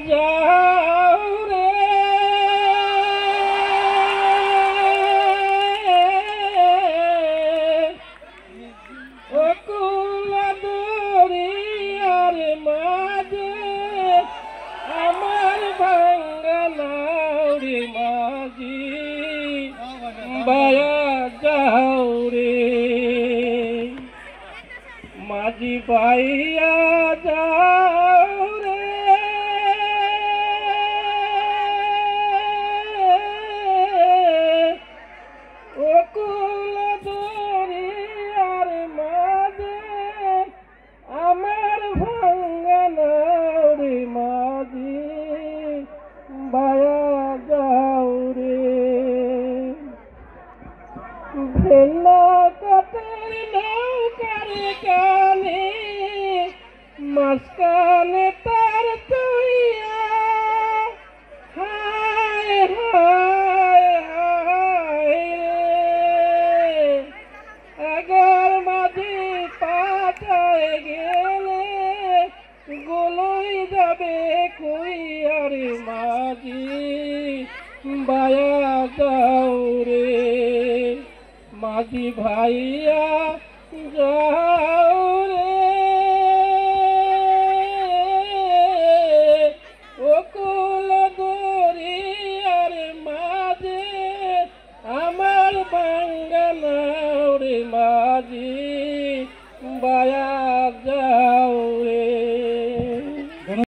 যাও রে অকুল দরিয়ার মাঝে আমার ভাঙ্গা নাউরি মাঝি বায়া যাও রে মাঝি বাইয়া যাও রে অকুল দরিয়ার মাঝে আমার ভাঙ্গা নাউরি মাঝি বায়া যাও রে ভেলা কাটের নৌকার কানে মাঝখানে তার তুইয়া হায় হায় হায় রে আগর মাঝে পাঠায় গেলে গোলই যাবে কুইয়ারে মাঝি বায়া যাও রে মাঝি ভাইয়া যাও